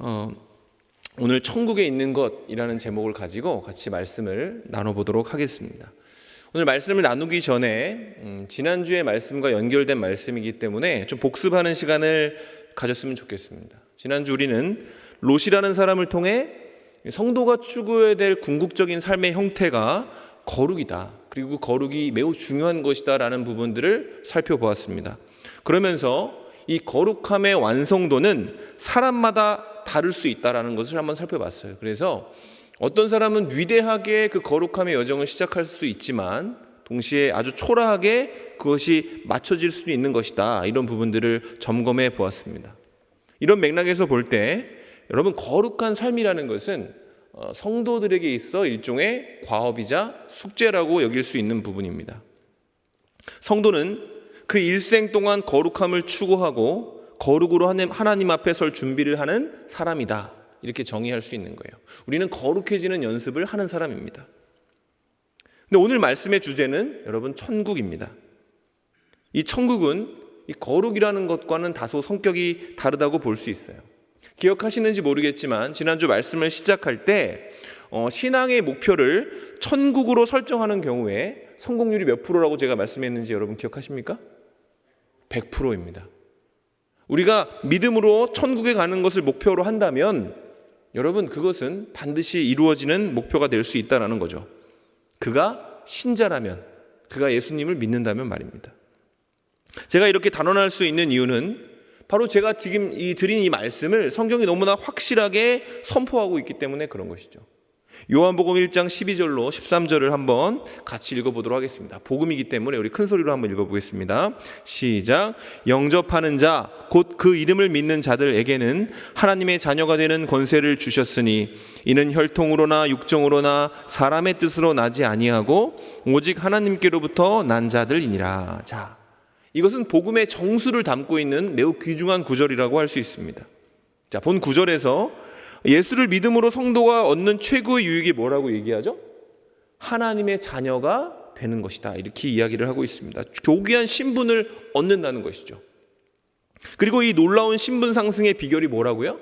어, 오늘 천국에 있는 것이라는 제목을 가지고 같이 말씀을 나눠보도록 하겠습니다. 오늘 말씀을 나누기 전에 지난주의 말씀과 연결된 말씀이기 때문에 좀 복습하는 시간을 가졌으면 좋겠습니다. 지난주 우리는 롯이라는 사람을 통해 성도가 추구해야 될 궁극적인 삶의 형태가 거룩이다, 그리고 거룩이 매우 중요한 것이다 라는 부분들을 살펴보았습니다. 그러면서 이 거룩함의 완성도는 사람마다 다를 수 있다는 것을 한번 살펴봤어요. 그래서 어떤 사람은 위대하게 그 거룩함의 여정을 시작할 수 있지만 동시에 아주 초라하게 그것이 맞춰질 수도 있는 것이다, 이런 부분들을 점검해 보았습니다. 이런 맥락에서 볼 때 여러분, 거룩한 삶이라는 것은 성도들에게 있어 일종의 과업이자 숙제라고 여길 수 있는 부분입니다. 성도는 그 일생 동안 거룩함을 추구하고 거룩으로 하나님 앞에 설 준비를 하는 사람이다, 이렇게 정의할 수 있는 거예요. 우리는 거룩해지는 연습을 하는 사람입니다. 근데 오늘 말씀의 주제는 여러분 천국입니다. 이 천국은 이 거룩이라는 것과는 다소 성격이 다르다고 볼 수 있어요. 기억하시는지 모르겠지만 지난주 말씀을 시작할 때 신앙의 목표를 천국으로 설정하는 경우에 성공률이 몇 프로라고 제가 말씀했는지 여러분 기억하십니까? 100%입니다. 우리가 믿음으로 천국에 가는 것을 목표로 한다면 여러분, 그것은 반드시 이루어지는 목표가 될 수 있다는 거죠. 그가 신자라면, 그가 예수님을 믿는다면 말입니다. 제가 이렇게 단언할 수 있는 이유는 바로 제가 지금 드린 이 말씀을 성경이 너무나 확실하게 선포하고 있기 때문에 그런 것이죠. 요한복음 1장 12절로 13절을 한번 같이 읽어보도록 하겠습니다. 복음이기 때문에 우리 큰 소리로 한번 읽어보겠습니다. 시작. 영접하는 자, 곧 그 이름을 믿는 자들에게는 하나님의 자녀가 되는 권세를 주셨으니 이는 혈통으로나 육정으로나 사람의 뜻으로 나지 아니하고 오직 하나님께로부터 난 자들이니라. 자, 이것은 복음의 정수를 담고 있는 매우 귀중한 구절이라고 할 수 있습니다. 자, 본 구절에서 예수를 믿음으로 성도가 얻는 최고의 유익이 뭐라고 얘기하죠? 하나님의 자녀가 되는 것이다, 이렇게 이야기를 하고 있습니다. 교귀한 신분을 얻는다는 것이죠. 그리고 이 놀라운 신분 상승의 비결이 뭐라고요?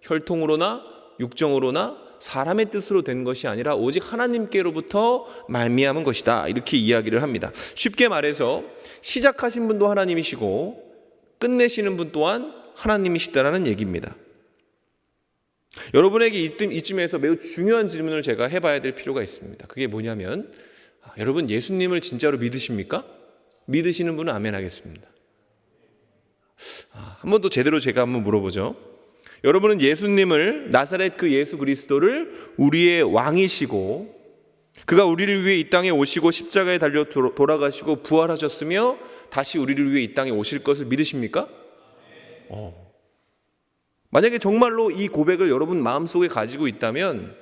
혈통으로나 육정으로나 사람의 뜻으로 된 것이 아니라 오직 하나님께로부터 말미암은 것이다, 이렇게 이야기를 합니다. 쉽게 말해서 시작하신 분도 하나님이시고 끝내시는 분 또한 하나님이시다라는 얘기입니다. 여러분에게 이쯤에서 매우 중요한 질문을 제가 해봐야 될 필요가 있습니다. 그게 뭐냐면, 여러분 예수님을 진짜로 믿으십니까? 믿으시는 분은 아멘 하겠습니다. 한 번 더 제대로 제가 한번 물어보죠. 여러분은 예수님을, 나사렛 그 예수 그리스도를 우리의 왕이시고 그가 우리를 위해 이 땅에 오시고 십자가에 달려 돌아가시고 부활하셨으며 다시 우리를 위해 이 땅에 오실 것을 믿으십니까? 만약에 정말로 이 고백을 여러분 마음속에 가지고 있다면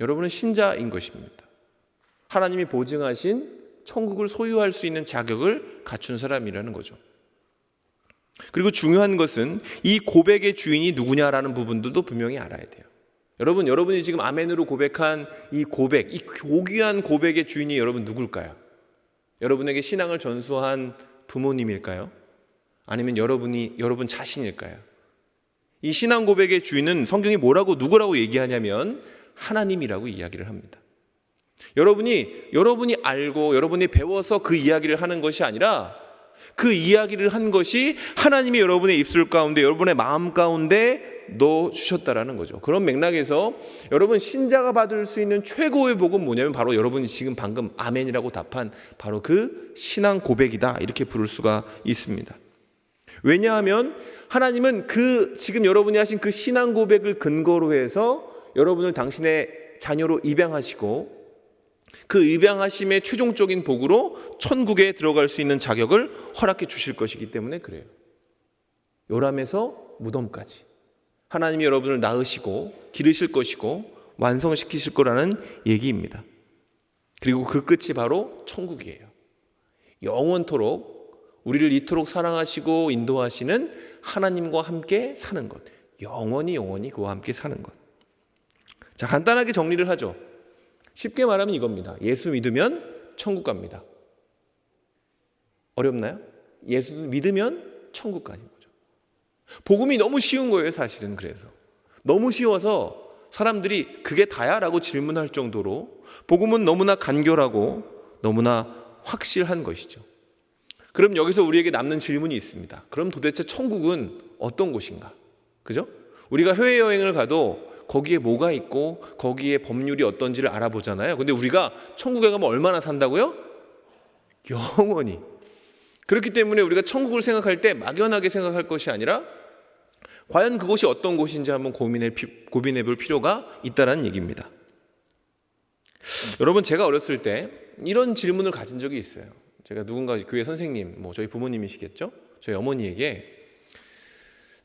여러분은 신자인 것입니다. 하나님이 보증하신 천국을 소유할 수 있는 자격을 갖춘 사람이라는 거죠. 그리고 중요한 것은 이 고백의 주인이 누구냐라는 부분들도 분명히 알아야 돼요. 여러분이 지금 아멘으로 고백한 이 고백, 이 고귀한 고백의 주인이 여러분 누굴까요? 여러분에게 신앙을 전수한 부모님일까요? 아니면 여러분 자신일까요? 이 신앙 고백의 주인은 성경이 누구라고 얘기하냐면 하나님이라고 이야기를 합니다. 여러분이 알고 여러분이 배워서 그 이야기를 하는 것이 아니라 그 이야기를 한 것이 하나님이 여러분의 입술 가운데, 여러분의 마음 가운데 넣어주셨다라는 거죠. 그런 맥락에서 여러분 신자가 받을 수 있는 최고의 복은 뭐냐면 바로 여러분이 지금 방금 아멘이라고 답한 바로 그 신앙 고백이다, 이렇게 부를 수가 있습니다. 왜냐하면 하나님은 지금 여러분이 하신 그 신앙 고백을 근거로 해서 여러분을 당신의 자녀로 입양하시고 그 입양하심의 최종적인 복으로 천국에 들어갈 수 있는 자격을 허락해 주실 것이기 때문에 그래요. 요람에서 무덤까지 하나님이 여러분을 낳으시고 기르실 것이고 완성시키실 거라는 얘기입니다. 그리고 그 끝이 바로 천국이에요. 영원토록 우리를 이토록 사랑하시고 인도하시는 하나님과 함께 사는 것, 영원히 그와 함께 사는 것. 자, 간단하게 정리를 하죠. 쉽게 말하면 이겁니다. 예수 믿으면 천국 갑니다. 어렵나요? 예수 믿으면 천국 가는 거죠. 복음이 너무 쉬운 거예요, 사실은. 그래서 너무 쉬워서 사람들이 그게 다야? 라고 질문할 정도로 복음은 너무나 간결하고 너무나 확실한 것이죠. 그럼 여기서 우리에게 남는 질문이 있습니다. 그럼 도대체 천국은 어떤 곳인가? 그죠? 우리가 해외여행을 가도 거기에 뭐가 있고 거기에 법률이 어떤지를 알아보잖아요. 근데 우리가 천국에 가면 얼마나 산다고요? 영원히. 그렇기 때문에 우리가 천국을 생각할 때 막연하게 생각할 것이 아니라 과연 그곳이 어떤 곳인지 한번 고민해 볼 필요가 있다는 얘기입니다. 여러분, 제가 어렸을 때 이런 질문을 가진 적이 있어요. 제가 누군가 교회 선생님, 저희 부모님이시겠죠? 저희 어머니에게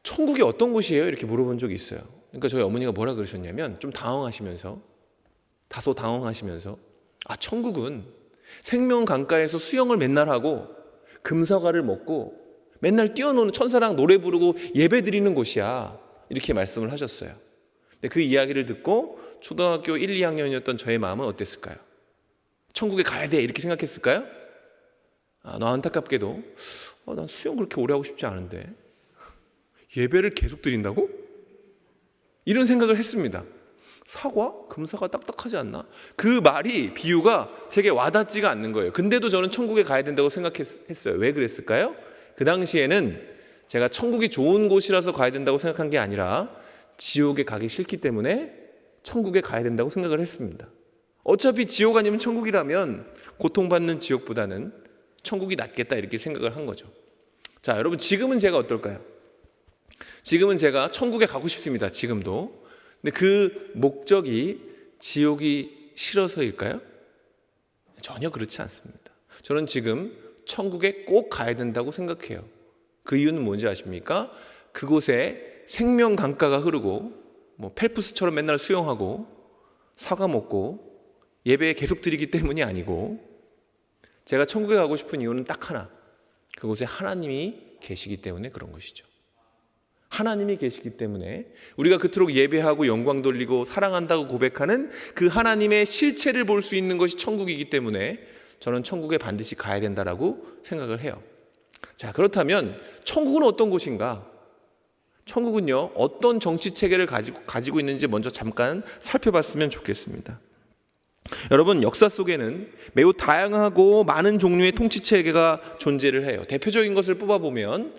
천국이 어떤 곳이에요? 이렇게 물어본 적이 있어요. 그러니까 저희 어머니가 뭐라 그러셨냐면 좀 다소 당황하시면서 천국은 생명 강가에서 수영을 맨날 하고 금사과를 먹고 맨날 뛰어노는 천사랑 노래 부르고 예배 드리는 곳이야. 이렇게 말씀을 하셨어요. 근데 그 이야기를 듣고 초등학교 1, 2학년이었던 저의 마음은 어땠을까요? 천국에 가야 돼 이렇게 생각했을까요? 안타깝게도 난 수영 그렇게 오래 하고 싶지 않은데 예배를 계속 드린다고? 이런 생각을 했습니다. 사과? 금사과 딱딱하지 않나? 그 말이, 비유가 제게 와닿지가 않는 거예요. 근데도 저는 천국에 가야 된다고 생각했어요. 왜 그랬을까요? 그 당시에는 제가 천국이 좋은 곳이라서 가야 된다고 생각한 게 아니라 지옥에 가기 싫기 때문에 천국에 가야 된다고 생각을 했습니다. 어차피 지옥 아니면 천국이라면 고통받는 지옥보다는 천국이 낫겠다 이렇게 생각을 한 거죠. 자, 여러분, 지금은 제가 어떨까요? 지금은 제가 천국에 가고 싶습니다. 지금도. 근데 그 목적이 지옥이 싫어서일까요? 전혀 그렇지 않습니다. 저는 지금 천국에 꼭 가야 된다고 생각해요. 그 이유는 뭔지 아십니까? 그곳에 생명 강가가 흐르고 펠프스처럼 맨날 수영하고 사과 먹고 예배 계속 드리기 때문이 아니고, 제가 천국에 가고 싶은 이유는 딱 하나, 그곳에 하나님이 계시기 때문에 그런 것이죠. 하나님이 계시기 때문에 우리가 그토록 예배하고 영광 돌리고 사랑한다고 고백하는 그 하나님의 실체를 볼 수 있는 것이 천국이기 때문에 저는 천국에 반드시 가야 된다라고 생각을 해요. 자, 그렇다면 천국은 어떤 곳인가? 천국은요, 어떤 정치 체계를 가지고 있는지 먼저 잠깐 살펴봤으면 좋겠습니다. 여러분, 역사 속에는 매우 다양하고 많은 종류의 통치 체계가 존재를 해요. 대표적인 것을 뽑아보면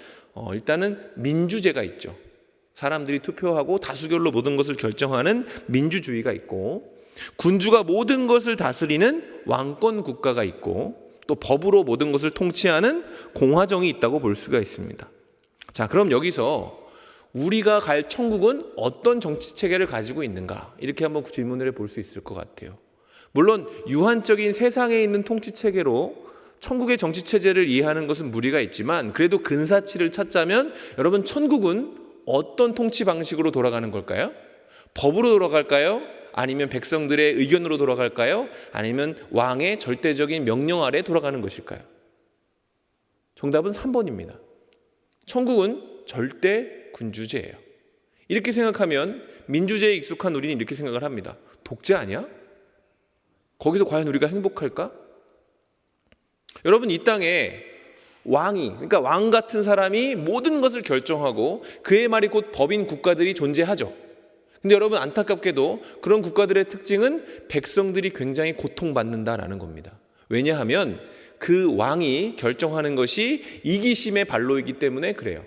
일단은 민주제가 있죠. 사람들이 투표하고 다수결로 모든 것을 결정하는 민주주의가 있고, 군주가 모든 것을 다스리는 왕권 국가가 있고, 또 법으로 모든 것을 통치하는 공화정이 있다고 볼 수가 있습니다. 자, 그럼 여기서 우리가 갈 천국은 어떤 정치 체계를 가지고 있는가? 이렇게 한번 질문을 해볼 수 있을 것 같아요. 물론 유한적인 세상에 있는 통치 체계로 천국의 정치 체제를 이해하는 것은 무리가 있지만, 그래도 근사치를 찾자면 여러분, 천국은 어떤 통치 방식으로 돌아가는 걸까요? 법으로 돌아갈까요? 아니면 백성들의 의견으로 돌아갈까요? 아니면 왕의 절대적인 명령 아래 돌아가는 것일까요? 정답은 3번입니다. 천국은 절대 군주제예요. 이렇게 생각하면 민주제에 익숙한 우리는 이렇게 생각을 합니다. 독재 아니야? 거기서 과연 우리가 행복할까? 여러분, 이 땅에 그러니까 왕 같은 사람이 모든 것을 결정하고 그의 말이 곧 법인 국가들이 존재하죠. 근데 여러분, 안타깝게도 그런 국가들의 특징은 백성들이 굉장히 고통받는다라는 겁니다. 왜냐하면 그 왕이 결정하는 것이 이기심의 발로이기 때문에 그래요.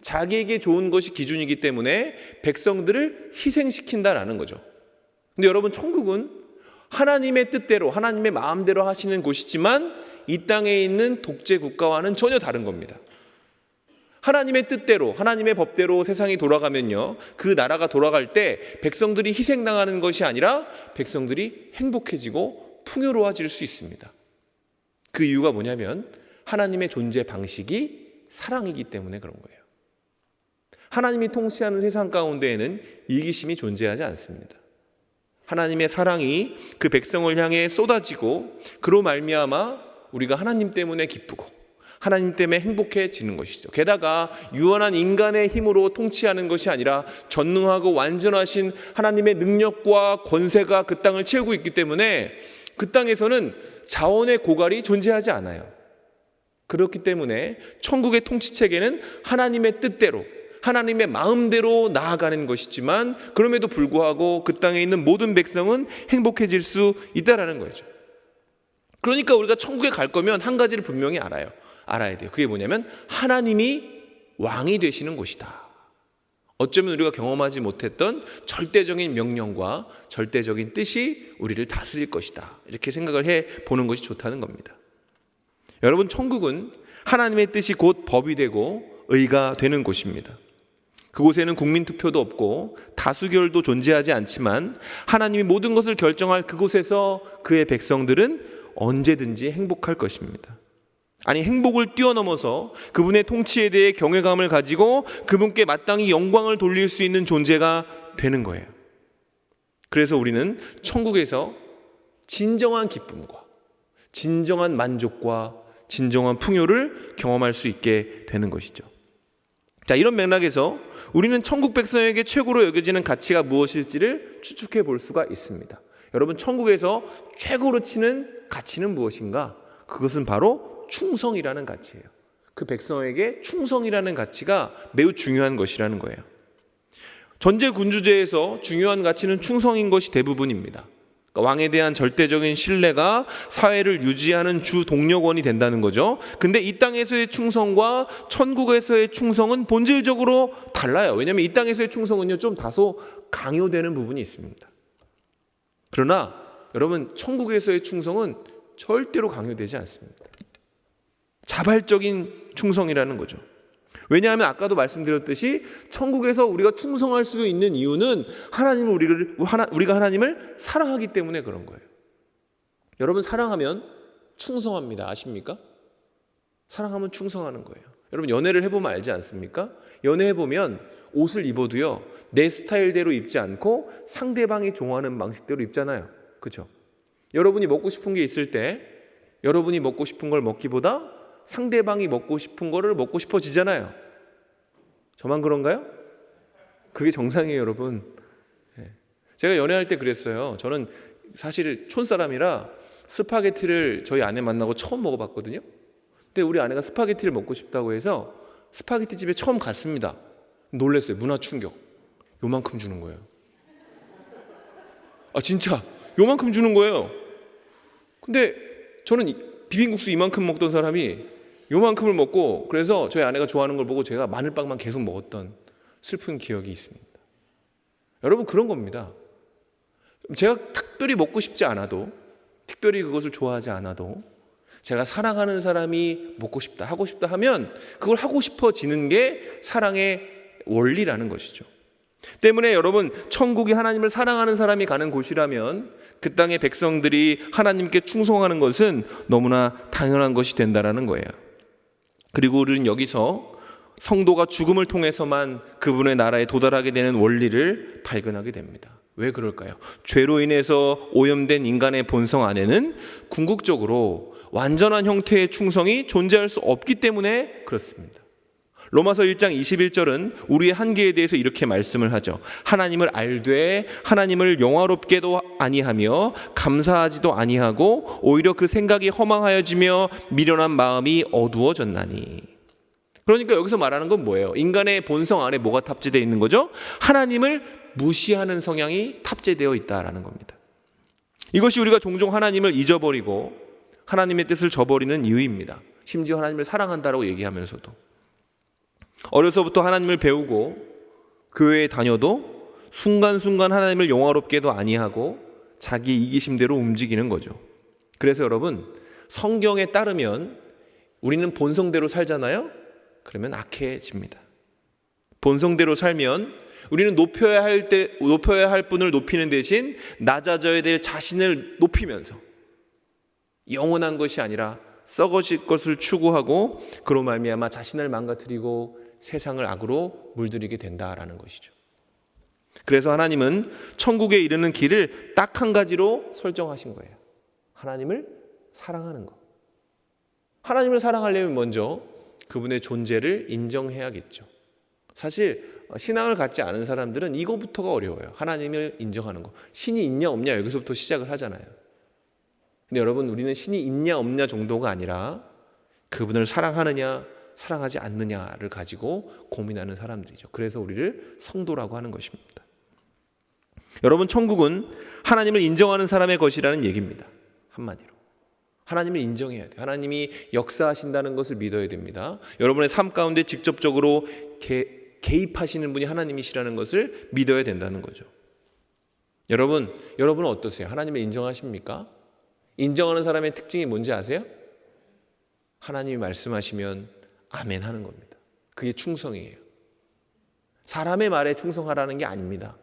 자기에게 좋은 것이 기준이기 때문에 백성들을 희생시킨다라는 거죠. 근데 여러분, 천국은 하나님의 뜻대로, 하나님의 마음대로 하시는 곳이지만 이 땅에 있는 독재 국가와는 전혀 다른 겁니다. 하나님의 뜻대로, 하나님의 법대로 세상이 돌아가면요, 그 나라가 돌아갈 때 백성들이 희생당하는 것이 아니라 백성들이 행복해지고 풍요로워질 수 있습니다. 그 이유가 뭐냐면 하나님의 존재 방식이 사랑이기 때문에 그런 거예요. 하나님이 통치하는 세상 가운데에는 이기심이 존재하지 않습니다. 하나님의 사랑이 그 백성을 향해 쏟아지고, 그로 말미암아 우리가 하나님 때문에 기쁘고 하나님 때문에 행복해지는 것이죠. 게다가 유한한 인간의 힘으로 통치하는 것이 아니라 전능하고 완전하신 하나님의 능력과 권세가 그 땅을 채우고 있기 때문에 그 땅에서는 자원의 고갈이 존재하지 않아요. 그렇기 때문에 천국의 통치 체계는 하나님의 뜻대로, 하나님의 마음대로 나아가는 것이지만 그럼에도 불구하고 그 땅에 있는 모든 백성은 행복해질 수 있다라는 거죠. 그러니까 우리가 천국에 갈 거면 한 가지를 분명히 알아야 돼요. 그게 뭐냐면 하나님이 왕이 되시는 곳이다. 어쩌면 우리가 경험하지 못했던 절대적인 명령과 절대적인 뜻이 우리를 다스릴 것이다. 이렇게 생각을 해보는 것이 좋다는 겁니다. 여러분, 천국은 하나님의 뜻이 곧 법이 되고 의가 되는 곳입니다. 그곳에는 국민투표도 없고 다수결도 존재하지 않지만 하나님이 모든 것을 결정할 그곳에서 그의 백성들은 언제든지 행복할 것입니다. 아니, 행복을 뛰어넘어서 그분의 통치에 대해 경외감을 가지고 그분께 마땅히 영광을 돌릴 수 있는 존재가 되는 거예요. 그래서 우리는 천국에서 진정한 기쁨과 진정한 만족과 진정한 풍요를 경험할 수 있게 되는 것이죠. 자, 이런 맥락에서 우리는 천국 백성에게 최고로 여겨지는 가치가 무엇일지를 추측해 볼 수가 있습니다. 여러분, 천국에서 최고로 치는 가치는 무엇인가? 그것은 바로 충성이라는 가치예요. 그 백성에게 충성이라는 가치가 매우 중요한 것이라는 거예요. 전제군주제에서 중요한 가치는 충성인 것이 대부분입니다. 그러니까 왕에 대한 절대적인 신뢰가 사회를 유지하는 주 동력원이 된다는 거죠. 근데 이 땅에서의 충성과 천국에서의 충성은 본질적으로 달라요. 왜냐하면 이 땅에서의 충성은요, 좀 다소 강요되는 부분이 있습니다. 그러나 여러분, 천국에서의 충성은 절대로 강요되지 않습니다. 자발적인 충성이라는 거죠. 왜냐하면 아까도 말씀드렸듯이 천국에서 우리가 충성할 수 있는 이유는 우리가 하나님을 사랑하기 때문에 그런 거예요. 여러분, 사랑하면 충성합니다. 아십니까? 사랑하면 충성하는 거예요. 여러분, 연애를 해보면 알지 않습니까? 연애해보면 옷을 입어도요, 내 스타일대로 입지 않고 상대방이 좋아하는 방식대로 입잖아요. 그렇죠? 여러분이 먹고 싶은 게 있을 때 여러분이 먹고 싶은 걸 먹기보다 상대방이 먹고 싶은 거를 먹고 싶어지잖아요. 저만 그런가요? 그게 정상이에요, 여러분. 제가 연애할 때 그랬어요. 저는 사실 촌사람이라 스파게티를 저희 아내 만나고 처음 먹어봤거든요. 근데 우리 아내가 스파게티를 먹고 싶다고 해서 스파게티 집에 처음 갔습니다. 놀랐어요. 문화 충격. 요만큼 주는 거예요. 아, 진짜 요만큼 주는 거예요. 근데 저는 비빔국수 이만큼 먹던 사람이 요만큼을 먹고, 그래서 저희 아내가 좋아하는 걸 보고 제가 마늘빵만 계속 먹었던 슬픈 기억이 있습니다. 여러분, 그런 겁니다. 제가 특별히 먹고 싶지 않아도, 특별히 그것을 좋아하지 않아도 제가 사랑하는 사람이 먹고 싶다, 하고 싶다 하면 그걸 하고 싶어지는 게 사랑의 원리라는 것이죠. 때문에 여러분, 천국이 하나님을 사랑하는 사람이 가는 곳이라면 그 땅의 백성들이 하나님께 충성하는 것은 너무나 당연한 것이 된다라는 거예요. 그리고 우리는 여기서 성도가 죽음을 통해서만 그분의 나라에 도달하게 되는 원리를 발견하게 됩니다. 왜 그럴까요? 죄로 인해서 오염된 인간의 본성 안에는 궁극적으로 완전한 형태의 충성이 존재할 수 없기 때문에 그렇습니다. 로마서 1장 21절은 우리의 한계에 대해서 이렇게 말씀을 하죠. 하나님을 알되 하나님을 영화롭게도 아니하며 감사하지도 아니하고 오히려 그 생각이 허망하여지며 미련한 마음이 어두워졌나니. 그러니까 여기서 말하는 건 뭐예요? 인간의 본성 안에 뭐가 탑재되어 있는 거죠? 하나님을 무시하는 성향이 탑재되어 있다라는 겁니다. 이것이 우리가 종종 하나님을 잊어버리고 하나님의 뜻을 저버리는 이유입니다. 심지어 하나님을 사랑한다라고 얘기하면서도. 어려서부터 하나님을 배우고 교회에 다녀도 순간순간 하나님을 영화롭게도 아니하고 자기 이기심대로 움직이는 거죠. 그래서 여러분, 성경에 따르면 우리는 본성대로 살잖아요. 그러면 악해집니다. 본성대로 살면 우리는 높여야 할 분을 높이는 대신 낮아져야 될 자신을 높이면서 영원한 것이 아니라 썩어질 것을 추구하고 그로 말미암아 자신을 망가뜨리고 세상을 악으로 물들이게 된다라는 것이죠. 그래서 하나님은 천국에 이르는 길을 딱 한 가지로 설정하신 거예요. 하나님을 사랑하는 것. 하나님을 사랑하려면 먼저 그분의 존재를 인정해야겠죠. 사실 신앙을 갖지 않은 사람들은 이거부터가 어려워요. 하나님을 인정하는 거. 신이 있냐 없냐 여기서부터 시작을 하잖아요. 근데 여러분, 우리는 신이 있냐 없냐 정도가 아니라 그분을 사랑하느냐 사랑하지 않느냐를 가지고 고민하는 사람들이죠. 그래서 우리를 성도라고 하는 것입니다. 여러분, 천국은 하나님을 인정하는 사람의 것이라는 얘기입니다. 한마디로 하나님을 인정해야 돼요. 하나님이 역사하신다는 것을 믿어야 됩니다. 여러분의 삶 가운데 직접적으로 개입하시는 분이 하나님이시라는 것을 믿어야 된다는 거죠. 여러분은 어떠세요? 하나님을 인정하십니까? 인정하는 사람의 특징이 뭔지 아세요? 하나님이 말씀하시면 아멘 하는 겁니다. 그게 충성이에요. 사람의 말에 충성하라는 게 아닙니다.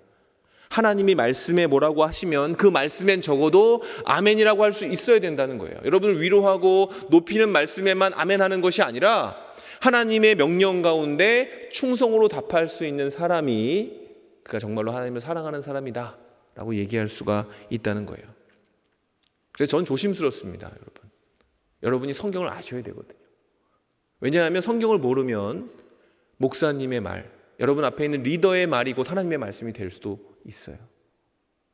하나님이 말씀에 뭐라고 하시면 그 말씀엔 적어도 아멘이라고 할 수 있어야 된다는 거예요. 여러분을 위로하고 높이는 말씀에만 아멘하는 것이 아니라 하나님의 명령 가운데 충성으로 답할 수 있는 사람이 그가 정말로 하나님을 사랑하는 사람이다 라고 얘기할 수가 있다는 거예요. 그래서 전 조심스럽습니다. 여러분이 성경을 아셔야 되거든요. 왜냐하면 성경을 모르면 목사님의 말, 여러분 앞에 있는 리더의 말이 곧 하나님의 말씀이 될 수도 있어요.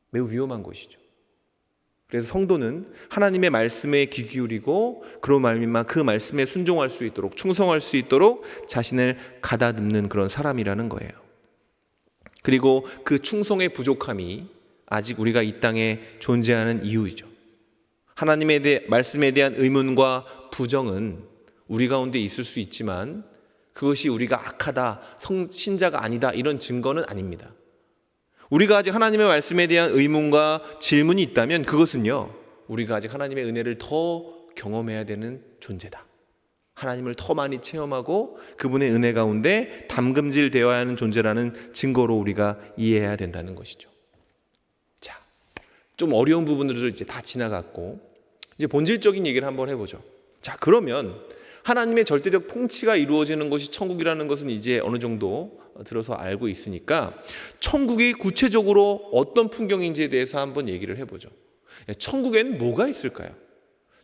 매우 위험한 것이죠. 그래서 성도는 하나님의 말씀에 귀 기울이고 그로 말미암아 그 말씀에 순종할 수 있도록, 충성할 수 있도록 자신을 가다듬는 그런 사람이라는 거예요. 그리고 그 충성의 부족함이 아직 우리가 이 땅에 존재하는 이유이죠. 하나님의 말씀에 대한 의문과 부정은 우리 가운데 있을 수 있지만 그것이 우리가 악하다, 신자가 아니다 이런 증거는 아닙니다. 우리가 아직 하나님의 말씀에 대한 의문과 질문이 있다면 그것은요, 우리가 아직 하나님의 은혜를 더 경험해야 되는 존재다. 하나님을 더 많이 체험하고 그분의 은혜 가운데 담금질 되어야 하는 존재라는 증거로 우리가 이해해야 된다는 것이죠. 자, 좀 어려운 부분들을 이제 다 지나갔고 이제 본질적인 얘기를 한번 해보죠. 자, 그러면 하나님의 절대적 통치가 이루어지는 것이 천국이라는 것은 이제 어느 정도 들어서 알고 있으니까 천국이 구체적으로 어떤 풍경인지에 대해서 한번 얘기를 해보죠. 천국에는 뭐가 있을까요?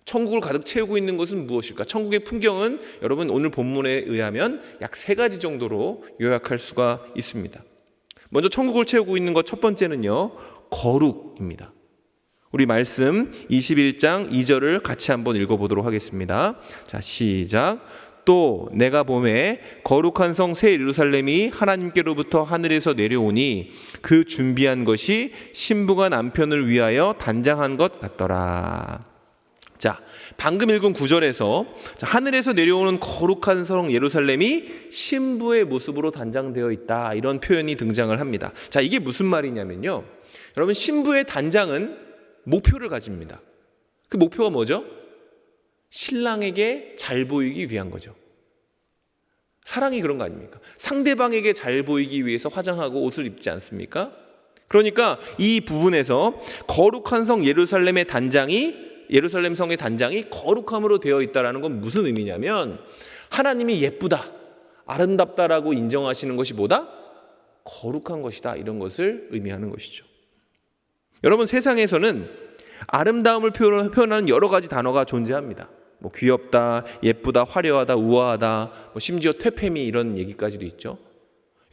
천국을 가득 채우고 있는 것은 무엇일까? 천국의 풍경은 여러분 오늘 본문에 의하면 약 3가지 정도로 요약할 수가 있습니다. 먼저 천국을 채우고 있는 것 첫 번째는요, 거룩입니다. 우리 말씀 21장 2절을 같이 한번 읽어보도록 하겠습니다. 자, 시작. 또 내가 보매 거룩한 성 새 예루살렘이 하나님께로부터 하늘에서 내려오니 그 준비한 것이 신부가 남편을 위하여 단장한 것 같더라. 자, 방금 읽은 9절에서 하늘에서 내려오는 거룩한 성 예루살렘이 신부의 모습으로 단장되어 있다, 이런 표현이 등장을 합니다. 자, 이게 무슨 말이냐면요, 여러분, 신부의 단장은 목표를 가집니다. 그 목표가 뭐죠? 신랑에게 잘 보이기 위한 거죠. 사랑이 그런 거 아닙니까? 상대방에게 잘 보이기 위해서 화장하고 옷을 입지 않습니까? 그러니까 이 부분에서 거룩한 성 예루살렘 성의 단장이 거룩함으로 되어 있다는 건 무슨 의미냐면 하나님이 예쁘다, 아름답다라고 인정하시는 것이 뭐다? 거룩한 것이다, 이런 것을 의미하는 것이죠. 여러분, 세상에서는 아름다움을 표현하는 여러 가지 단어가 존재합니다. 뭐 귀엽다, 예쁘다, 화려하다, 우아하다, 뭐 심지어 퇴폐미, 이런 얘기까지도 있죠.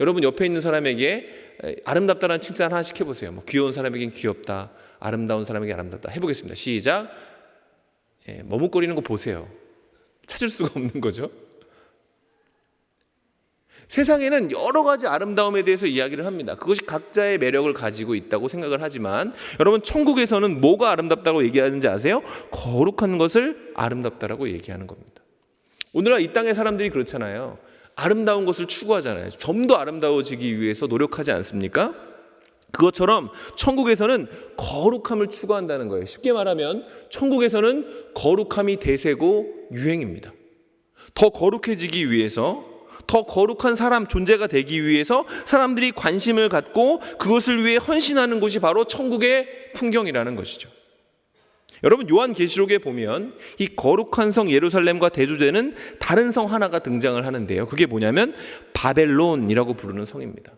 여러분 옆에 있는 사람에게 아름답다라는 칭찬 하나씩 해보세요. 뭐 귀여운 사람에겐 귀엽다, 아름다운 사람에게 아름답다. 해보겠습니다. 시작. 머뭇거리는 거 보세요. 찾을 수가 없는 거죠. 세상에는 여러 가지 아름다움에 대해서 이야기를 합니다. 그것이 각자의 매력을 가지고 있다고 생각을 하지만 여러분, 천국에서는 뭐가 아름답다고 얘기하는지 아세요? 거룩한 것을 아름답다라고 얘기하는 겁니다. 오늘날 이 땅의 사람들이 그렇잖아요. 아름다운 것을 추구하잖아요. 좀 더 아름다워지기 위해서 노력하지 않습니까? 그것처럼 천국에서는 거룩함을 추구한다는 거예요. 쉽게 말하면 천국에서는 거룩함이 대세고 유행입니다. 더 거룩해지기 위해서, 더 거룩한 사람, 존재가 되기 위해서 사람들이 관심을 갖고 그것을 위해 헌신하는 곳이 바로 천국의 풍경이라는 것이죠. 여러분, 요한계시록에 보면 이 거룩한 성 예루살렘과 대조되는 다른 성 하나가 등장을 하는데요, 그게 뭐냐면 바벨론이라고 부르는 성입니다.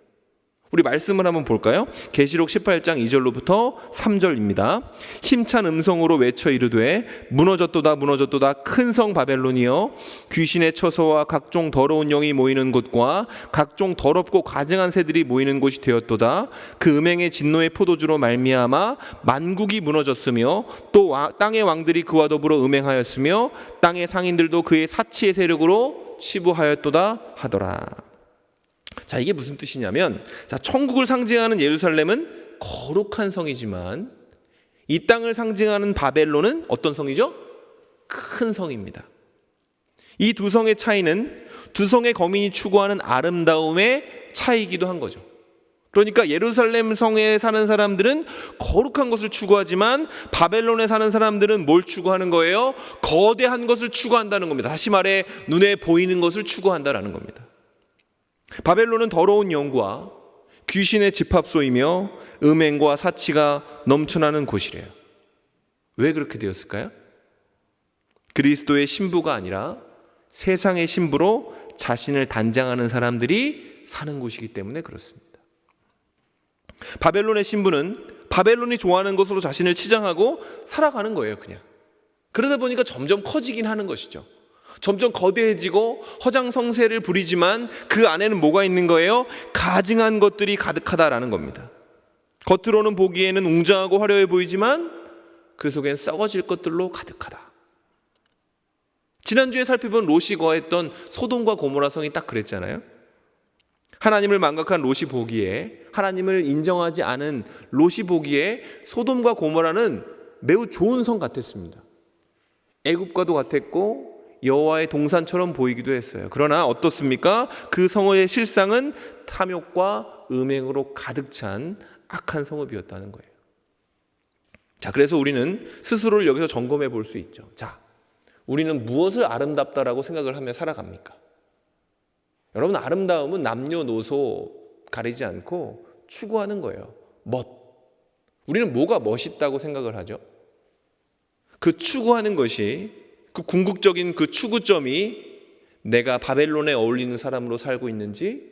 우리 말씀을 한번 볼까요? 계시록 18장 2절로부터 3절입니다. 힘찬 음성으로 외쳐 이르되 무너졌도다 무너졌도다 큰 성 바벨론이여, 귀신의 처소와 각종 더러운 영이 모이는 곳과 각종 더럽고 가증한 새들이 모이는 곳이 되었도다. 그 음행의 진노의 포도주로 말미암아 만국이 무너졌으며 또 땅의 왕들이 그와 더불어 음행하였으며 땅의 상인들도 그의 사치의 세력으로 치부하였도다 하더라. 자, 이게 무슨 뜻이냐면, 자, 천국을 상징하는 예루살렘은 거룩한 성이지만 이 땅을 상징하는 바벨론은 어떤 성이죠? 큰 성입니다. 이 두 성의 차이는 두 성의 거민이 추구하는 아름다움의 차이이기도 한 거죠. 그러니까 예루살렘 성에 사는 사람들은 거룩한 것을 추구하지만 바벨론에 사는 사람들은 뭘 추구하는 거예요? 거대한 것을 추구한다는 겁니다. 다시 말해 눈에 보이는 것을 추구한다는 겁니다. 바벨론은 더러운 영과 귀신의 집합소이며 음행과 사치가 넘쳐나는 곳이래요. 왜 그렇게 되었을까요? 그리스도의 신부가 아니라 세상의 신부로 자신을 단장하는 사람들이 사는 곳이기 때문에 그렇습니다. 바벨론의 신부는 바벨론이 좋아하는 것으로 자신을 치장하고 살아가는 거예요, 그냥. 그러다 보니까 점점 커지긴 하는 것이죠. 점점 거대해지고 허장성세를 부리지만 그 안에는 뭐가 있는 거예요? 가증한 것들이 가득하다라는 겁니다. 겉으로는 보기에는 웅장하고 화려해 보이지만 그 속엔 썩어질 것들로 가득하다. 지난주에 살펴본 롯이 거했던 소돔과 고모라 성이 딱 그랬잖아요. 하나님을 망각한 롯이 보기에, 하나님을 인정하지 않은 롯이 보기에 소돔과 고모라는 매우 좋은 성 같았습니다. 애굽과도 같았고 여호와의 동산처럼 보이기도 했어요. 그러나 어떻습니까? 그 성의 실상은 탐욕과 음행으로 가득 찬 악한 성읍이었다는 거예요. 자, 그래서 우리는 스스로를 여기서 점검해 볼 수 있죠. 자, 우리는 무엇을 아름답다라고 생각을 하며 살아갑니까? 여러분, 아름다움은 남녀노소 가리지 않고 추구하는 거예요. 멋. 우리는 뭐가 멋있다고 생각을 하죠? 그 추구하는 것이, 그 궁극적인 그 추구점이 내가 바벨론에 어울리는 사람으로 살고 있는지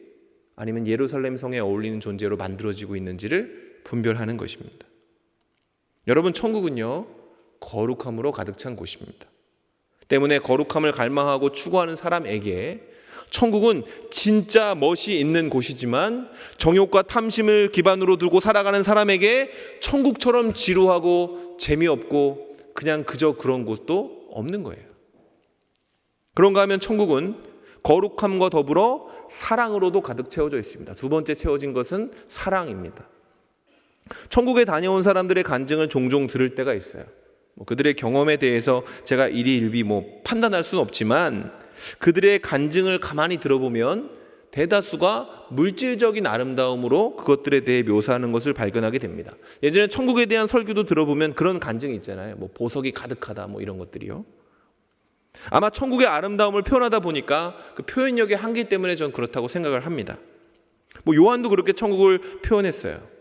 아니면 예루살렘 성에 어울리는 존재로 만들어지고 있는지를 분별하는 것입니다. 여러분, 천국은요, 거룩함으로 가득 찬 곳입니다. 때문에 거룩함을 갈망하고 추구하는 사람에게 천국은 진짜 멋이 있는 곳이지만 정욕과 탐심을 기반으로 두고 살아가는 사람에게 천국처럼 지루하고 재미없고 그냥 그저 그런 곳도 없는 거예요. 그런가 하면 천국은 거룩함과 더불어 사랑으로도 가득 채워져 있습니다. 두 번째 채워진 것은 사랑입니다. 천국에 다녀온 사람들의 간증을 종종 들을 때가 있어요. 그들의 경험에 대해서 제가 일희일비 판단할 수는 없지만 그들의 간증을 가만히 들어보면 대다수가 물질적인 아름다움으로 그것들에 대해 묘사하는 것을 발견하게 됩니다. 예전에 천국에 대한 설교도 들어보면 그런 간증이 있잖아요. 보석이 가득하다 이런 것들이요. 아마 천국의 아름다움을 표현하다 보니까 그 표현력의 한계 때문에 전 그렇다고 생각을 합니다. 요한도 그렇게 천국을 표현했어요.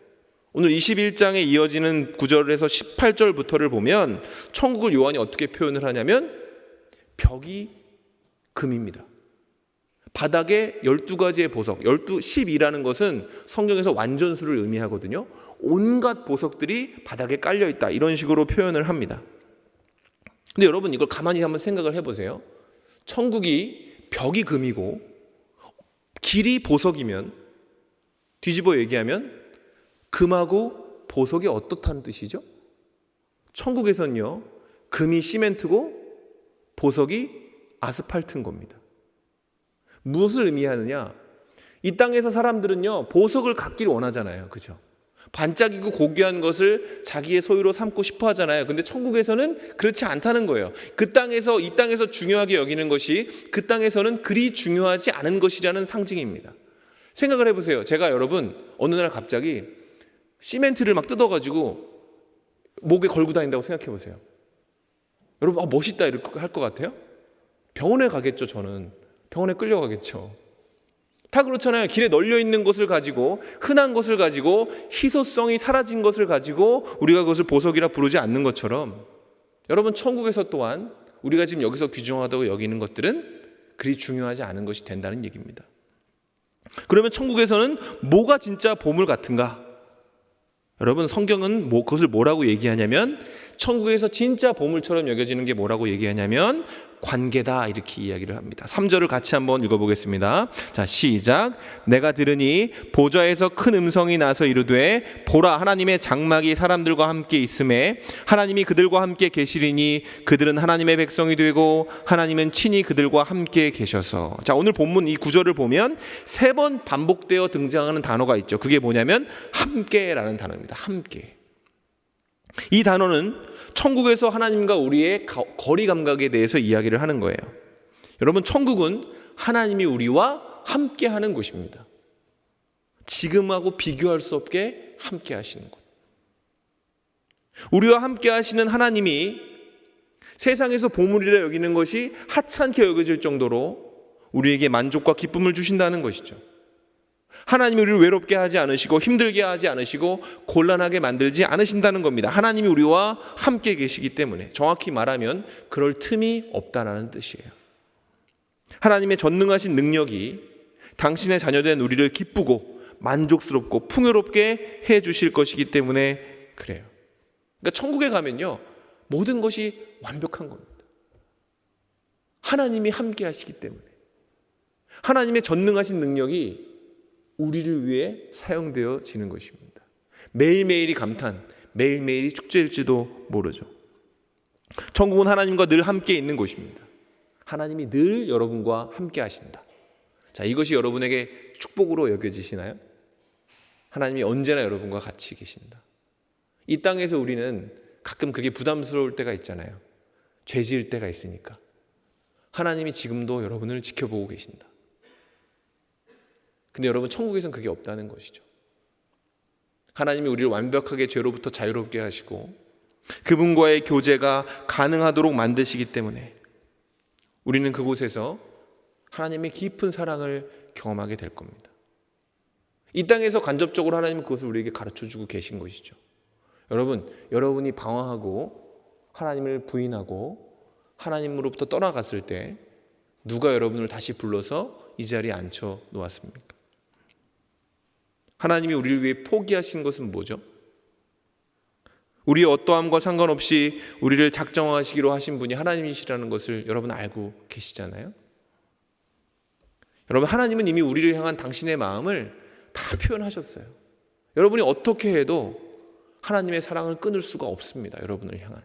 오늘 21장에 이어지는 9절에서 18절부터를 보면 천국을 요한이 어떻게 표현을 하냐면 벽이 금입니다. 바닥에 12가지의 보석, 12이라는 것은 성경에서 완전수를 의미하거든요. 온갖 보석들이 바닥에 깔려있다, 이런 식으로 표현을 합니다. 근데 여러분, 이걸 가만히 한번 생각을 해보세요. 천국이 벽이 금이고 길이 보석이면, 뒤집어 얘기하면 금하고 보석이 어떻다는 뜻이죠? 천국에서는요, 금이 시멘트고 보석이 아스팔트인 겁니다. 무엇을 의미하느냐? 이 땅에서 사람들은요, 보석을 갖기를 원하잖아요. 그죠? 반짝이고 고귀한 것을 자기의 소유로 삼고 싶어 하잖아요. 근데 천국에서는 그렇지 않다는 거예요. 이 땅에서 중요하게 여기는 것이 그 땅에서는 그리 중요하지 않은 것이라는 상징입니다. 생각을 해보세요. 제가 여러분, 어느 날 갑자기 시멘트를 막 뜯어가지고 목에 걸고 다닌다고 생각해보세요. 여러분, 멋있다 이렇게 할 것 같아요? 병원에 가겠죠. 저는 병원에 끌려가겠죠. 다 그렇잖아요. 길에 널려있는 것을 가지고, 흔한 것을 가지고, 희소성이 사라진 것을 가지고 우리가 그것을 보석이라 부르지 않는 것처럼 여러분, 천국에서 또한 우리가 지금 여기서 귀중하다고 여기는 것들은 그리 중요하지 않은 것이 된다는 얘기입니다. 그러면 천국에서는 뭐가 진짜 보물 같은가? 여러분, 성경은 그것을 뭐라고 얘기하냐면, 천국에서 진짜 보물처럼 여겨지는 게 뭐라고 얘기하냐면 관계다 이렇게 이야기를 합니다. 3절을 같이 한번 읽어보겠습니다. 자, 시작. 내가 들으니 보좌에서 큰 음성이 나서 이르되 보라, 하나님의 장막이 사람들과 함께 있음에 하나님이 그들과 함께 계시리니 그들은 하나님의 백성이 되고 하나님은 친히 그들과 함께 계셔서. 자, 오늘 본문 이 구절을 보면 3번 반복되어 등장하는 단어가 있죠. 그게 뭐냐면 함께라는 단어입니다. 함께. 이 단어는 천국에서 하나님과 우리의 거리 감각에 대해서 이야기를 하는 거예요. 여러분, 천국은 하나님이 우리와 함께하는 곳입니다. 지금하고 비교할 수 없게 함께하시는 곳. 우리와 함께하시는 하나님이 세상에서 보물이라 여기는 것이 하찮게 여겨질 정도로 우리에게 만족과 기쁨을 주신다는 것이죠. 하나님이 우리를 외롭게 하지 않으시고 힘들게 하지 않으시고 곤란하게 만들지 않으신다는 겁니다. 하나님이 우리와 함께 계시기 때문에, 정확히 말하면 그럴 틈이 없다라는 뜻이에요. 하나님의 전능하신 능력이 당신의 자녀된 우리를 기쁘고 만족스럽고 풍요롭게 해주실 것이기 때문에 그래요. 그러니까 천국에 가면요, 모든 것이 완벽한 겁니다. 하나님이 함께 하시기 때문에, 하나님의 전능하신 능력이 우리를 위해 사용되어지는 것입니다. 매일매일이 감탄, 매일매일이 축제일지도 모르죠. 천국은 하나님과 늘 함께 있는 곳입니다. 하나님이 늘 여러분과 함께 하신다. 자, 이것이 여러분에게 축복으로 여겨지시나요? 하나님이 언제나 여러분과 같이 계신다. 이 땅에서 우리는 가끔 그게 부담스러울 때가 있잖아요. 죄 지을 때가 있으니까. 하나님이 지금도 여러분을 지켜보고 계신다. 근데 여러분, 천국에서는 그게 없다는 것이죠. 하나님이 우리를 완벽하게 죄로부터 자유롭게 하시고 그분과의 교제가 가능하도록 만드시기 때문에 우리는 그곳에서 하나님의 깊은 사랑을 경험하게 될 겁니다. 이 땅에서 간접적으로 하나님은 그것을 우리에게 가르쳐주고 계신 것이죠. 여러분, 여러분이 방황하고 하나님을 부인하고 하나님으로부터 떠나갔을 때 누가 여러분을 다시 불러서 이 자리에 앉혀 놓았습니까? 하나님이 우리를 위해 포기하신 것은 뭐죠? 우리의 어떠함과 상관없이 우리를 작정하시기로 하신 분이 하나님이시라는 것을 여러분 알고 계시잖아요. 여러분, 하나님은 이미 우리를 향한 당신의 마음을 다 표현하셨어요. 여러분이 어떻게 해도 하나님의 사랑을 끊을 수가 없습니다. 여러분을 향한.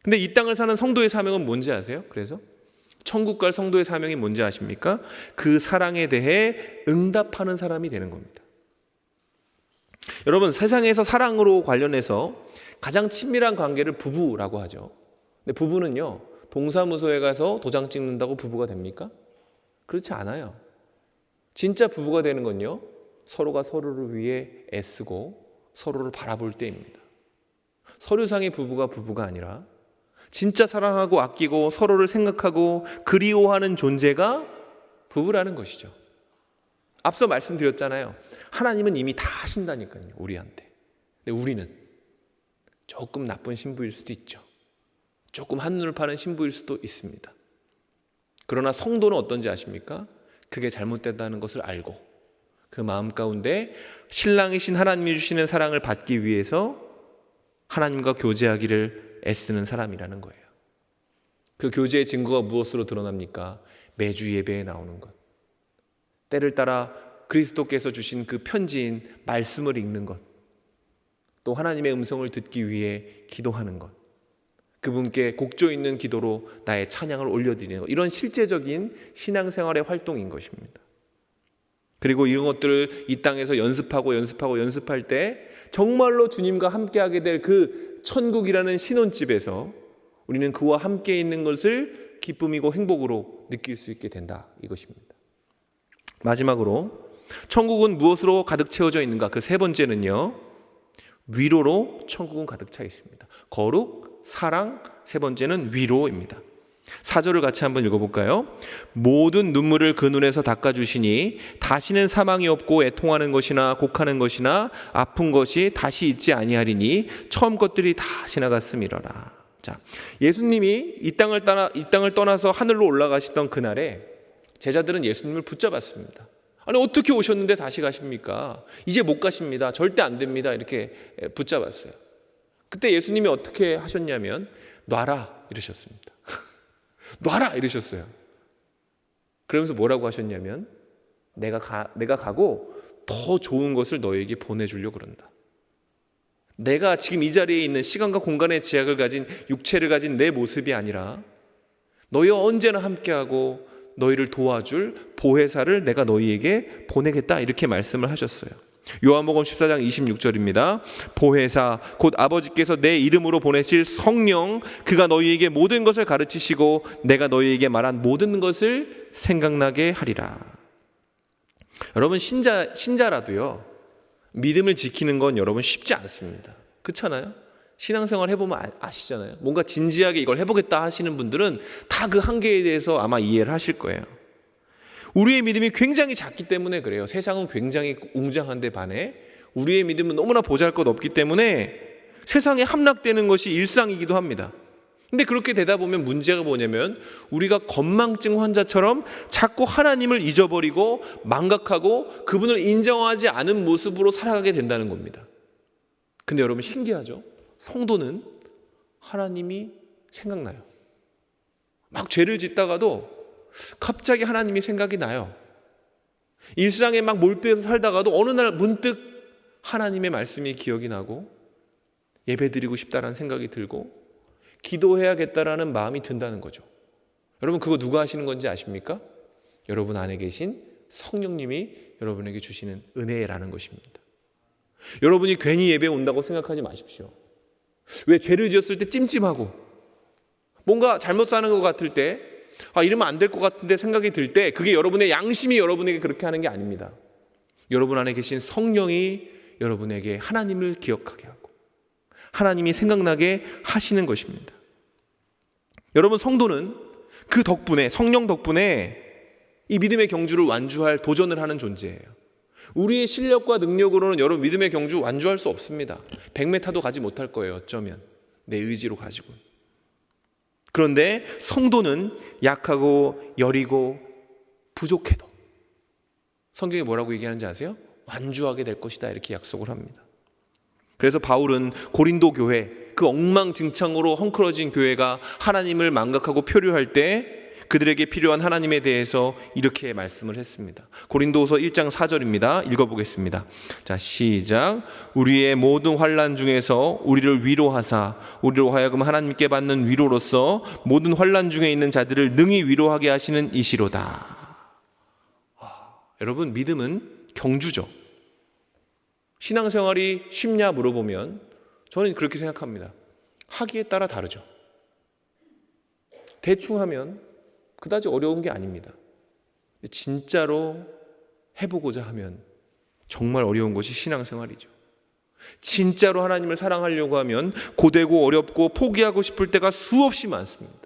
근데 이 땅을 사는 성도의 사명은 뭔지 아세요? 그래서 천국 갈 성도의 사명이 뭔지 아십니까? 그 사랑에 대해 응답하는 사람이 되는 겁니다. 여러분, 세상에서 사랑으로 관련해서 가장 친밀한 관계를 부부라고 하죠. 근데 부부는요, 동사무소에 가서 도장 찍는다고 부부가 됩니까? 그렇지 않아요. 진짜 부부가 되는 건요, 서로가 서로를 위해 애쓰고 서로를 바라볼 때입니다. 서류상의 부부가 아니라 진짜 사랑하고 아끼고 서로를 생각하고 그리워하는 존재가 부부라는 것이죠. 앞서 말씀드렸잖아요. 하나님은 이미 다 하신다니까요, 우리한테. 근데 우리는 조금 나쁜 신부일 수도 있죠. 조금 한눈을 파는 신부일 수도 있습니다. 그러나 성도는 어떤지 아십니까? 그게 잘못됐다는 것을 알고 그 마음 가운데 신랑이신 하나님이 주시는 사랑을 받기 위해서 하나님과 교제하기를 애쓰는 사람이라는 거예요. 그 교제의 증거가 무엇으로 드러납니까? 매주 예배에 나오는 것. 때를 따라 그리스도께서 주신 그 편지인 말씀을 읽는 것. 또 하나님의 음성을 듣기 위해 기도하는 것. 그분께 곡조 있는 기도로 나의 찬양을 올려드리는 것. 이런 실제적인 신앙생활의 활동인 것입니다. 그리고 이런 것들을 이 땅에서 연습할 때 정말로 주님과 함께하게 될 그 천국이라는 신혼집에서 우리는 그와 함께 있는 것을 기쁨이고 행복으로 느낄 수 있게 된다, 이것입니다. 마지막으로 천국은 무엇으로 가득 채워져 있는가? 그 세 번째는요, 위로로 천국은 가득 차 있습니다. 거룩, 사랑, 세 번째는 위로입니다. 4절을 같이 한번 읽어볼까요? 모든 눈물을 그 눈에서 닦아주시니 다시는 사망이 없고 애통하는 것이나 곡하는 것이나 아픈 것이 다시 있지 아니하리니 처음 것들이 다 지나갔음이러라. 자, 예수님이 이 땅을 떠나서 하늘로 올라가시던 그날에 제자들은 예수님을 붙잡았습니다. 아니, 어떻게 오셨는데 다시 가십니까? 이제 못 가십니다. 절대 안 됩니다. 이렇게 붙잡았어요. 그때 예수님이 어떻게 하셨냐면 놔라 이러셨습니다. 놔라 이러셨어요. 그러면서 뭐라고 하셨냐면 내가 가고 더 좋은 것을 너에게 보내주려고 그런다. 내가 지금 이 자리에 있는 시간과 공간의 제약을 가진 육체를 가진 내 모습이 아니라 너희와 언제나 함께하고 너희를 도와줄 보혜사를 내가 너희에게 보내겠다 이렇게 말씀을 하셨어요. 요한복음 14장 26절입니다. 보혜사 곧 아버지께서 내 이름으로 보내실 성령 그가 너희에게 모든 것을 가르치시고 내가 너희에게 말한 모든 것을 생각나게 하리라. 여러분 신자라도요 믿음을 지키는 건 여러분 쉽지 않습니다. 그렇잖아요? 신앙생활 해보면 아시잖아요. 뭔가 진지하게 이걸 해보겠다 하시는 분들은 다 그 한계에 대해서 아마 이해를 하실 거예요. 우리의 믿음이 굉장히 작기 때문에 그래요. 세상은 굉장히 웅장한데 반해 우리의 믿음은 너무나 보잘것없기 때문에 세상에 함락되는 것이 일상이기도 합니다. 근데 그렇게 되다 보면 문제가 뭐냐면 우리가 건망증 환자처럼 자꾸 하나님을 잊어버리고 망각하고 그분을 인정하지 않은 모습으로 살아가게 된다는 겁니다. 근데 여러분 신기하죠? 성도는 하나님이 생각나요. 막 죄를 짓다가도 갑자기 하나님이 생각이 나요. 일상에 막 몰두해서 살다가도 어느 날 문득 하나님의 말씀이 기억이 나고 예배드리고 싶다라는 생각이 들고 기도해야겠다라는 마음이 든다는 거죠. 여러분 그거 누가 하시는 건지 아십니까? 여러분 안에 계신 성령님이 여러분에게 주시는 은혜라는 것입니다. 여러분이 괜히 예배에 온다고 생각하지 마십시오. 왜 죄를 지었을 때 찜찜하고 뭔가 잘못 사는 것 같을 때 이러면 안 될 것 같은데 생각이 들 때 그게 여러분의 양심이 여러분에게 그렇게 하는 게 아닙니다. 여러분 안에 계신 성령이 여러분에게 하나님을 기억하게 하고 하나님이 생각나게 하시는 것입니다. 여러분 성도는 그 덕분에 성령 덕분에 이 믿음의 경주를 완주할 도전을 하는 존재예요. 우리의 실력과 능력으로는 여러분 믿음의 경주 완주할 수 없습니다. 100m도 가지 못할 거예요. 어쩌면 내 의지로 가지고. 그런데 성도는 약하고 여리고 부족해도 성경이 뭐라고 얘기하는지 아세요? 완주하게 될 것이다 이렇게 약속을 합니다. 그래서 바울은 고린도 교회 그 엉망진창으로 헝클어진 교회가 하나님을 망각하고 표류할 때 그들에게 필요한 하나님에 대해서 이렇게 말씀을 했습니다. 고린도후서 1장 4절입니다. 읽어보겠습니다. 자, 시작. 우리의 모든 환난 중에서 우리를 위로하사 우리로 하여금 하나님께 받는 위로로서 모든 환난 중에 있는 자들을 능히 위로하게 하시는 이시로다. 여러분 믿음은 경주죠. 신앙생활이 쉽냐 물어보면 저는 그렇게 생각합니다. 하기에 따라 다르죠. 대충 하면 그다지 어려운 게 아닙니다. 진짜로 해보고자 하면 정말 어려운 것이 신앙생활이죠. 진짜로 하나님을 사랑하려고 하면 고되고 어렵고 포기하고 싶을 때가 수없이 많습니다.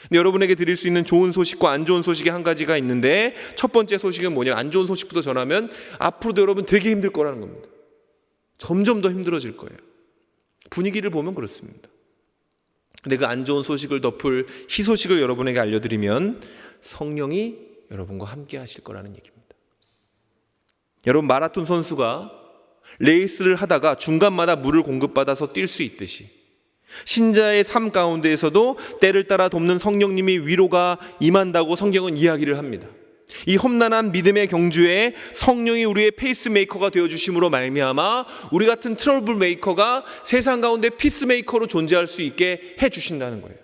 근데 여러분에게 드릴 수 있는 좋은 소식과 안 좋은 소식이 한 가지가 있는데 첫 번째 소식은 뭐냐? 안 좋은 소식부터 전하면 앞으로도 여러분 되게 힘들 거라는 겁니다. 점점 더 힘들어질 거예요. 분위기를 보면 그렇습니다. 근데 그 안 좋은 소식을 덮을 희소식을 여러분에게 알려드리면 성령이 여러분과 함께 하실 거라는 얘기입니다. 여러분 마라톤 선수가 레이스를 하다가 중간마다 물을 공급받아서 뛸 수 있듯이 신자의 삶 가운데에서도 때를 따라 돕는 성령님이 위로가 임한다고 성경은 이야기를 합니다. 이 험난한 믿음의 경주에 성령이 우리의 페이스메이커가 되어주심으로 말미암아 우리 같은 트러블 메이커가 세상 가운데 피스메이커로 존재할 수 있게 해주신다는 거예요.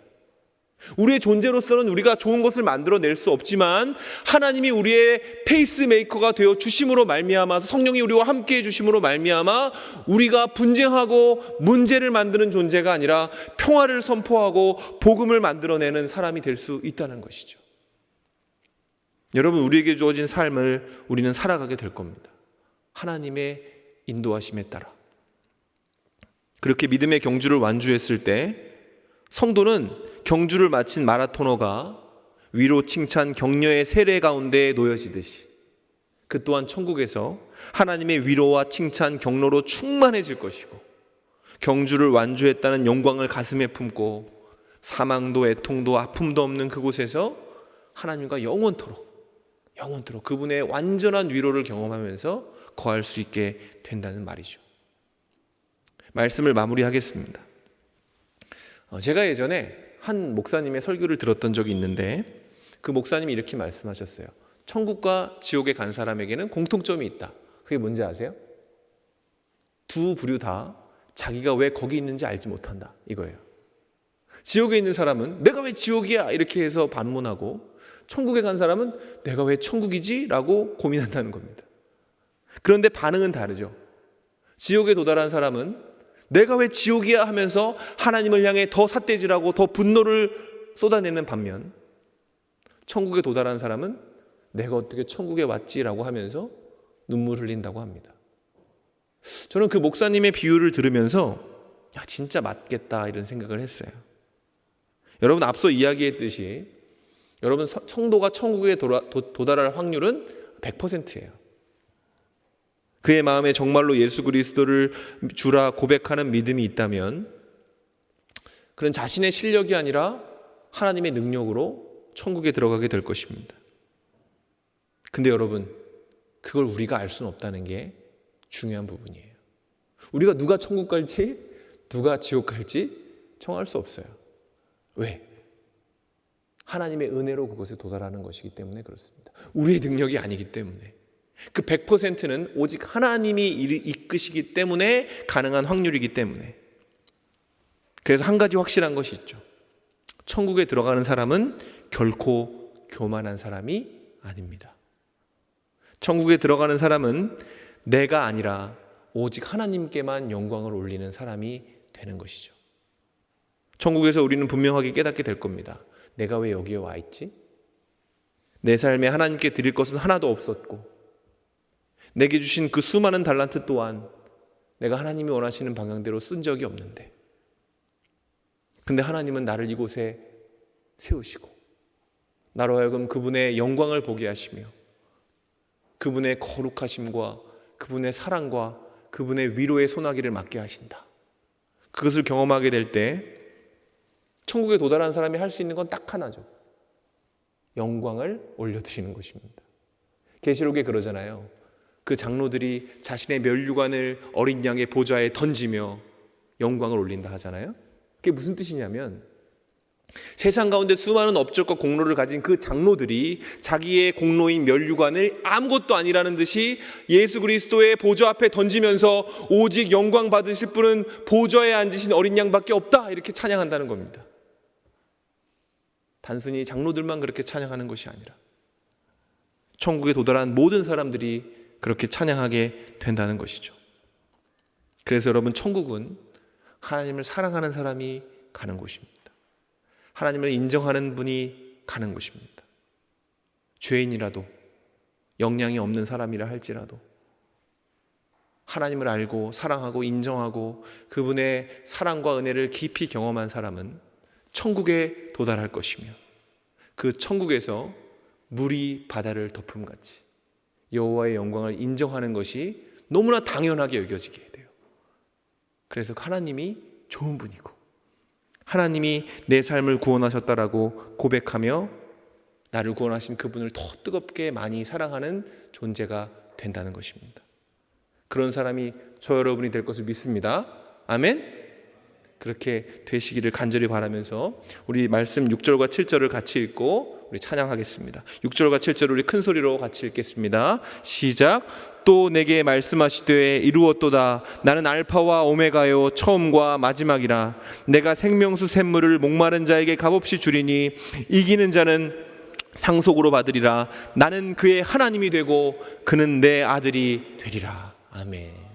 우리의 존재로서는 우리가 좋은 것을 만들어낼 수 없지만 하나님이 우리의 페이스메이커가 되어주심으로 말미암아서 성령이 우리와 함께 해주심으로 말미암아 우리가 분쟁하고 문제를 만드는 존재가 아니라 평화를 선포하고 복음을 만들어내는 사람이 될 수 있다는 것이죠. 여러분 우리에게 주어진 삶을 우리는 살아가게 될 겁니다. 하나님의 인도하심에 따라. 그렇게 믿음의 경주를 완주했을 때 성도는 경주를 마친 마라토너가 위로 칭찬 격려의 세례 가운데 놓여지듯이 그 또한 천국에서 하나님의 위로와 칭찬 격려로 충만해질 것이고 경주를 완주했다는 영광을 가슴에 품고 사망도 애통도 아픔도 없는 그곳에서 하나님과 영원토록 그분의 완전한 위로를 경험하면서 거할 수 있게 된다는 말이죠. 말씀을 마무리하겠습니다. 제가 예전에 한 목사님의 설교를 들었던 적이 있는데 그 목사님이 이렇게 말씀하셨어요. 천국과 지옥에 간 사람에게는 공통점이 있다. 그게 뭔지 아세요? 두 부류 다 자기가 왜 거기 있는지 알지 못한다, 이거예요. 지옥에 있는 사람은 내가 왜 지옥이야 이렇게 해서 반문하고, 천국에 간 사람은 내가 왜 천국이지? 라고 고민한다는 겁니다. 그런데 반응은 다르죠. 지옥에 도달한 사람은 내가 왜 지옥이야 하면서 하나님을 향해 더 삿대질하고 더 분노를 쏟아내는 반면, 천국에 도달한 사람은 내가 어떻게 천국에 왔지라고 하면서 눈물 흘린다고 합니다. 저는 그 목사님의 비유를 들으면서 진짜 맞겠다 이런 생각을 했어요. 여러분, 앞서 이야기했듯이 여러분, 성도가 천국에 도달할 확률은 100%예요. 그의 마음에 정말로 예수 그리스도를 주라 고백하는 믿음이 있다면 그는 자신의 실력이 아니라 하나님의 능력으로 천국에 들어가게 될 것입니다. 근데 여러분, 그걸 우리가 알 수는 없다는 게 중요한 부분이에요. 우리가 누가 천국 갈지 누가 지옥 갈지 정할 수 없어요. 왜? 하나님의 은혜로 그것에 도달하는 것이기 때문에 그렇습니다. 우리의 능력이 아니기 때문에. 그 100%는 오직 하나님이 이끄시기 때문에 가능한 확률이기 때문에. 그래서 한 가지 확실한 것이 있죠. 천국에 들어가는 사람은 결코 교만한 사람이 아닙니다. 천국에 들어가는 사람은 내가 아니라 오직 하나님께만 영광을 올리는 사람이 되는 것이죠. 천국에서 우리는 분명하게 깨닫게 될 겁니다. 내가 왜 여기에 와 있지? 내 삶에 하나님께 드릴 것은 하나도 없었고, 내게 주신 그 수많은 달란트 또한 내가 하나님이 원하시는 방향대로 쓴 적이 없는데, 근데 하나님은 나를 이곳에 세우시고 나로 하여금 그분의 영광을 보게 하시며 그분의 거룩하심과 그분의 사랑과 그분의 위로의 소나기를 맞게 하신다. 그것을 경험하게 될 때 천국에 도달한 사람이 할 수 있는 건 딱 하나죠. 영광을 올려드리는 것입니다. 계시록에 그러잖아요. 그 장로들이 자신의 면류관을 어린 양의 보좌에 던지며 영광을 올린다 하잖아요. 그게 무슨 뜻이냐면, 세상 가운데 수많은 업적과 공로를 가진 그 장로들이 자기의 공로인 면류관을 아무것도 아니라는 듯이 예수 그리스도의 보좌 앞에 던지면서 오직 영광 받으실 분은 보좌에 앉으신 어린 양밖에 없다, 이렇게 찬양한다는 겁니다. 단순히 장로들만 그렇게 찬양하는 것이 아니라 천국에 도달한 모든 사람들이 그렇게 찬양하게 된다는 것이죠. 그래서 여러분, 천국은 하나님을 사랑하는 사람이 가는 곳입니다. 하나님을 인정하는 분이 가는 곳입니다. 죄인이라도, 역량이 없는 사람이라 할지라도 하나님을 알고 사랑하고 인정하고 그분의 사랑과 은혜를 깊이 경험한 사람은 천국에 도달할 것이며, 그 천국에서 물이 바다를 덮음같이 여호와의 영광을 인정하는 것이 너무나 당연하게 여겨지게 돼요. 그래서 하나님이 좋은 분이고 하나님이 내 삶을 구원하셨다라고 고백하며 나를 구원하신 그분을 더 뜨겁게 많이 사랑하는 존재가 된다는 것입니다. 그런 사람이 저 여러분이 될 것을 믿습니다. 아멘. 그렇게 되시기를 간절히 바라면서 우리 말씀 6절과 7절을 같이 읽고 우리 찬양하겠습니다. 6절과 7절 우리 큰 소리로 같이 읽겠습니다. 시작. 또 내게 말씀하시되 이루었도다. 나는 알파와 오메가요 처음과 마지막이라. 내가 생명수 샘물을 목마른 자에게 값없이 주리니 이기는 자는 상속으로 받으리라. 나는 그의 하나님이 되고 그는 내 아들이 되리라. 아멘.